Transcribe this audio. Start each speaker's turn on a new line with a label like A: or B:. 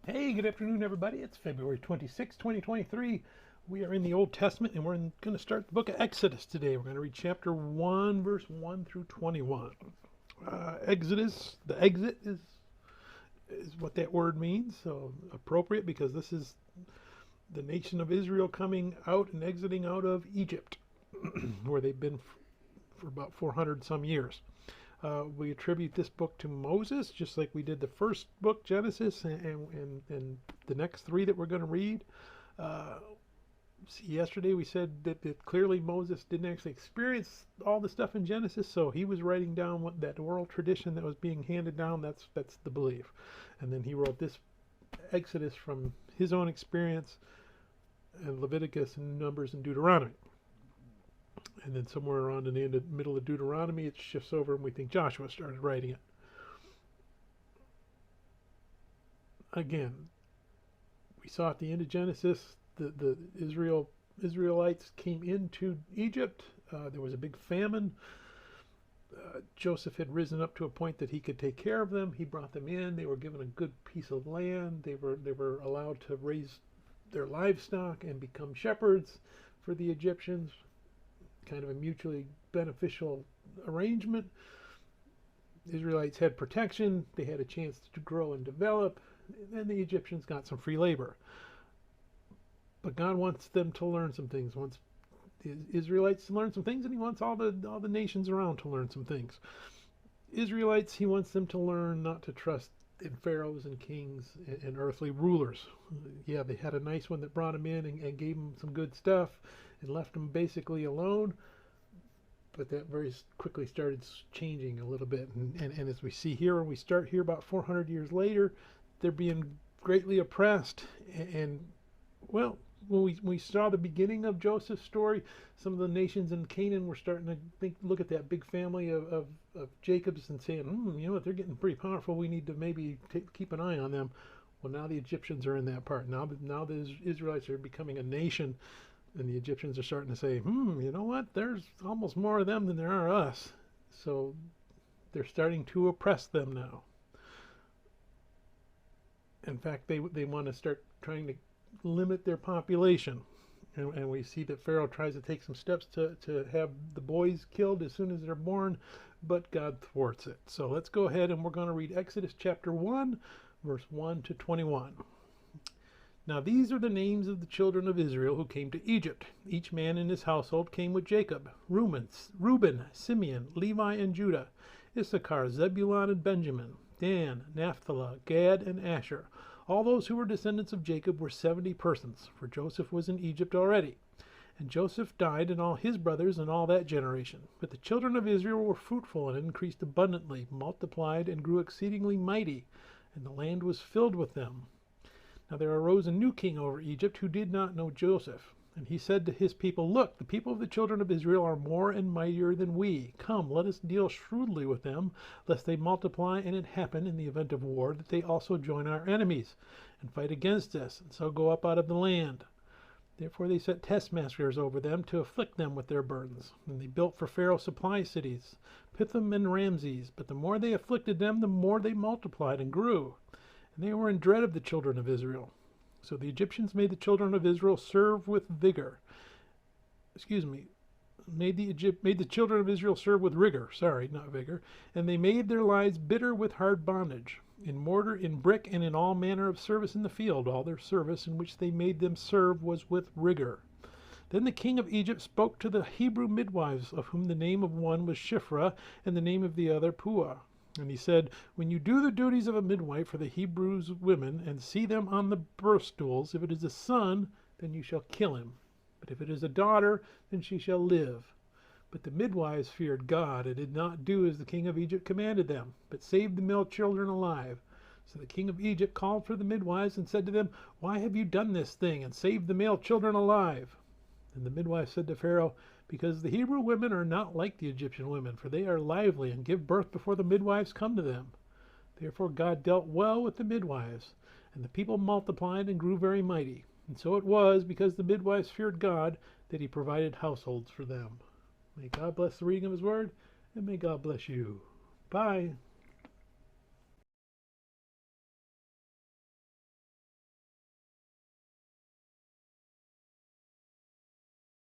A: Hey, good afternoon, everybody. It's February 26, 2023. We are in the Old Testament, and we're going to start the book of Exodus today. We're going to read chapter 1, verse 1 through 21. Exodus, the exit is what that word means, so appropriate because this is the nation of Israel coming out and exiting out of Egypt, where they've been for about 400 some years. We attribute this book to Moses, just like we did the first book, Genesis, and the next three that we're going to read. Yesterday we said that clearly Moses didn't actually experience all the stuff in Genesis, so he was writing down what that oral tradition that was being handed down. That's the belief, and then he wrote this Exodus from his own experience, and Leviticus and Numbers and Deuteronomy. And then somewhere around in the middle of Deuteronomy, it shifts over, and we think Joshua started writing it. Again, we saw at the end of Genesis, the Israelites came into Egypt. There was a big famine. Joseph had risen up to a point that he could take care of them. He brought them in. They were given a good piece of land. They were allowed to raise their livestock and become shepherds for the Egyptians. Kind of a mutually beneficial arrangement. Israelites had protection. They had a chance to grow and develop. And the Egyptians got some free labor. But God wants them to learn some things. Wants the Israelites to learn some things, and He wants all the nations around to learn some things. Israelites, He wants them to learn not to trust in pharaohs and kings and earthly rulers. Yeah, they had a nice one that brought them in and gave them some good stuff and left them basically alone, but that very quickly started changing a little bit. And as we see here, when we start here about 400 years later, they're being greatly oppressed. And well, when we saw the beginning of Joseph's story, some of the nations in Canaan were starting to look at that big family of Jacob's and saying, you know what, they're getting pretty powerful. We need to maybe keep an eye on them. Well, now the Egyptians are in that part. Now the Israelites are becoming a nation, and the Egyptians are starting to say, you know what, there's almost more of them than there are us. So they're starting to oppress them now. In fact, they want to start trying to limit their population. And we see that Pharaoh tries to take some steps to have the boys killed as soon as they're born, but God thwarts it. So let's go ahead and we're going to read Exodus chapter 1, verse 1 to 21. Now these are the names of the children of Israel who came to Egypt. Each man in his household came with Jacob: Reuben, Simeon, Levi, and Judah; Issachar, Zebulun, and Benjamin; Dan, Naphtali, Gad, and Asher. All those who were descendants of Jacob were 70 persons, for Joseph was in Egypt already. And Joseph died, and all his brothers, and all that generation. But the children of Israel were fruitful and increased abundantly, multiplied, and grew exceedingly mighty, and the land was filled with them. Now there arose a new king over Egypt who did not know Joseph. And he said to his people, "Look, the people of the children of Israel are more and mightier than we. Come, let us deal shrewdly with them, lest they multiply, and it happen, in the event of war, that they also join our enemies, and fight against us, and so go up out of the land." Therefore they set taskmasters over them to afflict them with their burdens. And they built for Pharaoh supply cities, Pithom and Ramses. But the more they afflicted them, the more they multiplied and grew. And they were in dread of the children of Israel. So the Egyptians made the children of Israel serve with vigor. Made the children of Israel serve with rigor. Sorry, not vigor. And they made their lives bitter with hard bondage. In mortar, in brick, and in all manner of service in the field, all their service in which they made them serve was with rigor. Then the king of Egypt spoke to the Hebrew midwives, of whom the name of one was Shiphrah, and the name of the other Puah. And he said, "When you do the duties of a midwife for the Hebrews women, and see them on the birth stools, if it is a son, then you shall kill him. But if it is a daughter, then she shall live." But the midwives feared God, and did not do as the king of Egypt commanded them, but saved the male children alive. So the king of Egypt called for the midwives, and said to them, "Why have you done this thing, and saved the male children alive?" And the midwives said to Pharaoh, "Because the Hebrew women are not like the Egyptian women, for they are lively, and give birth before the midwives come to them." Therefore God dealt well with the midwives, and the people multiplied and grew very mighty. And so it was, because the midwives feared God, that He provided households for them. May God bless the reading of His word, and may God bless you. Bye.